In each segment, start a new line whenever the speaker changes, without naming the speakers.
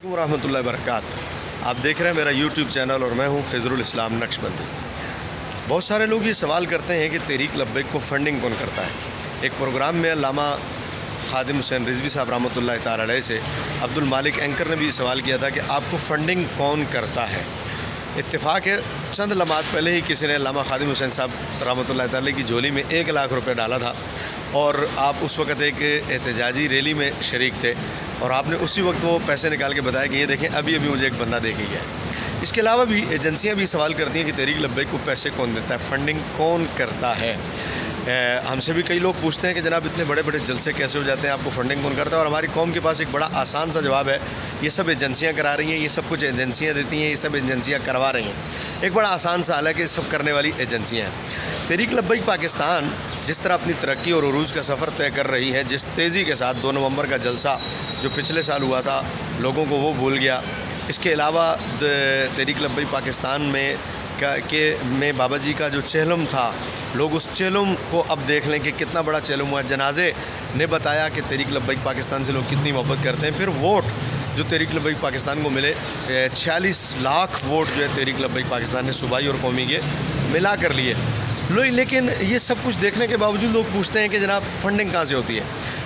रहमतुल्लाहि वबरकातुहू। आप देख रहे हैं मेरा यूट्यूब चैनल और मैं हूं फ़ैज़ुल इस्लाम नक्शबंदी। बहुत सारे लोग ये सवाल करते हैं कि तहरीक लब्बैक को फ़ंडिंग कौन करता है। एक प्रोग्राम में अल्लामा खादिम हुसैन रिज़वी साहब रहमतुल्लाहि ताला अलैह से अब्दुल मालिक एंकर ने भी सवाल किया था कि आपको फ़ंडिंग कौन करता है। इत्तेफाक है, चंद लम्हात पहले ही किसी ने अल्लामा खादिम हुसैन साहब रहमतुल्लाहि ताला की झोली में 1 लाख रुपये डाला था और आप उस वक़्त एक एहतजाजी रैली में शरीक थे और आपने उसी वक्त वो पैसे निकाल के बताया कि ये देखें अभी मुझे एक बंदा दे के गया है। इसके अलावा भी एजेंसियां भी सवाल करती हैं कि तहरीक लब्बैक को पैसे कौन देता है, फ़ंडिंग कौन करता है। हमसे भी कई लोग पूछते हैं कि जनाब इतने बड़े बड़े जलसे कैसे हो जाते हैं, आपको फ़ंडिंग कौन करता है। और हमारी कौम के पास एक बड़ा आसान सा जवाब है, ये सब एजेंसियां करा रही हैं, ये सब कुछ एजेंसियां देती हैं, ये सब एजेंसियां करवा रही हैं। एक बड़ा आसान सा हाल है कि सब करने वाली एजेंसियां हैं। तहरीक लब्बैक पाकिस्तान जिस तरह अपनी तरक्की और उरूज का सफ़र तय कर रही है, जिस तेज़ी के साथ 2 नवंबर का जलसा जो पिछले साल हुआ था लोगों को वो भूल गया। इसके अलावा तहरीक लब्बैक पाकिस्तान में बाबा जी का जो चेहलम था, लोग उस चेहलम को अब देख लें कि कितना बड़ा चेहलम हुआ। जनाजे ने बताया कि तहरीक लब्बैक पाकिस्तान से लोग कितनी मोहब्बत करते हैं। फिर वोट जो तहरीक लब्बैक पाकिस्तान को मिले, 46 लाख वोट जो है तहरीक लब्बैक पाकिस्तान ने सूबाई और कौमी के मिला कर लिए। लेकिन ये सब कुछ देखने के बावजूद लोग पूछते हैं कि जनाब फ़ंडिंग कहाँ से होती है।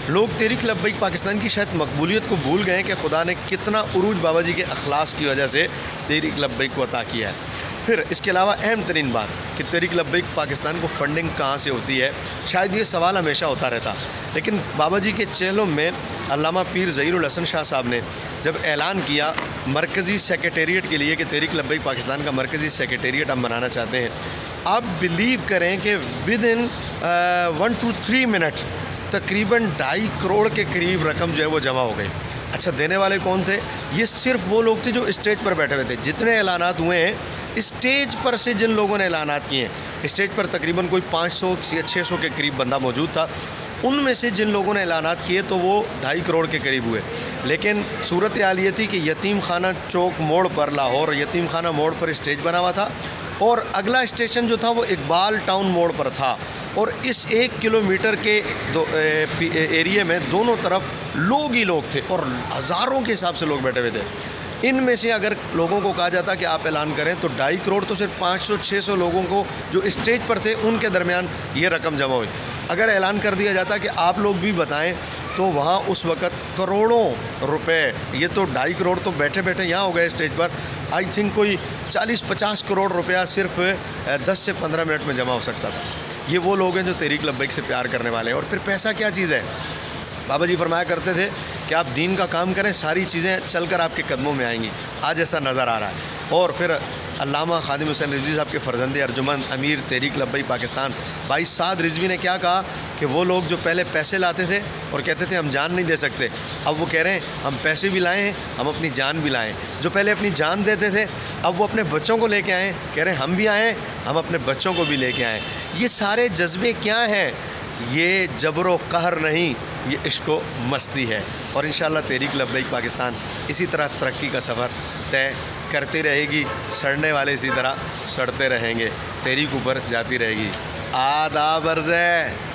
लोग तहरीक लब्बैक पाकिस्तान की शायद मकबूलियत को भूल गए कि खुदा ने कितना उरूज बाबा जी के अखलास की वजह से तहरीक लब्बैक को अता किया है। फिर इसके अलावा अहम तरीन बात कि तहरीक लब्बैक पाकिस्तान को फ़ंडिंग कहाँ से होती है, शायद ये सवाल हमेशा होता रहता। लेकिन बाबा जी के चेहलों में अल्लामा पीर ज़हीरुल हसन शाह साहब ने जब ऐलान किया मरकज़ी सेक्रेटेरिएट के लिए कि तहरीक लब्बैक पाकिस्तान का मरकज़ी सेक्रेटेरिएट हम बनाना चाहते हैं, आप बिलीव करें कि विद इन 1 to 3 मिनट तकरीबन 2.5 करोड़ के करीब रकम जो है वो जमा हो गई। अच्छा, देने वाले कौन थे? ये सिर्फ वो लोग थे जो स्टेज पर बैठे हुए थे। जितने ऐलानात हुए हैं स्टेज पर से, जिन लोगों ने ऐलानात किए हैं, स्टेज पर तकरीबन कोई 500 या 600 के करीब बंदा मौजूद था। उनमें से जिन लोगों ने ऐलानात किए तो वो 2.5 करोड़ के करीब हुए। लेकिन सूरत हाल ये थी कि यतीम खाना चौक मोड़ पर, लाहौर यतीम खाना मोड़ पर स्टेज बना हुआ था और अगला स्टेशन जो था वो इकबाल टाउन मोड़ पर था। और इस 1 किलोमीटर के एरिए में दोनों तरफ लोग ही लोग थे और हज़ारों के हिसाब से लोग बैठे हुए थे। इनमें से अगर लोगों को कहा जाता कि आप ऐलान करें तो 2.5 करोड़ तो सिर्फ 500-600 लोगों को जो स्टेज पर थे उनके दरमियान ये रकम जमा हुई। अगर ऐलान कर दिया जाता कि आप लोग भी बताएं तो वहाँ उस वक़्त करोड़ों रुपए, ये तो 2.5 करोड़ तो बैठे बैठे यहाँ हो गए स्टेज पर, आई थिंक कोई 40-50 करोड़ रुपया सिर्फ 10 से 15 मिनट में जमा हो सकता था। ये वो लोग हैं जो तहरीक लब्बैक से प्यार करने वाले हैं। और फिर पैसा क्या चीज़ है? बाबा जी फरमाया करते थे कि आप दीन का काम करें, सारी चीज़ें चलकर आपके कदमों में आएंगी। आज ऐसा नज़र आ रहा है। और फिर अल्लामा खादिम हुसैन रिज़वी साहब के फ़र्जंदे अर्जुमंद अमीर तहरीक लब्बैक पाकिस्तान भाई साद रिज़वी ने क्या कहा कि वो लोग जो पहले पैसे लाते थे और कहते थे हम जान नहीं दे सकते, अब वो कह रहे हैं हम पैसे भी लाएँ, हम अपनी जान भी लाएँ। जो पहले अपनी जान देते थे अब वो अपने बच्चों को लेके आएँ, कह रहे हैं हम भी आएँ, हम अपने बच्चों को भी लेके आएँ। ये सारे जज्बे क्या हैं? ये जबरो कहर नहीं, ये इश्को मस्ती है। और इंशाअल्लाह तहरीक लब्बैक पाकिस्तान इसी तरह तरक्की का सफ़र तय करती रहेगी। सड़ने वाले इसी तरह सड़ते रहेंगे, तहरीक ऊपर जाती रहेगी। आदाब अर्ज़ है।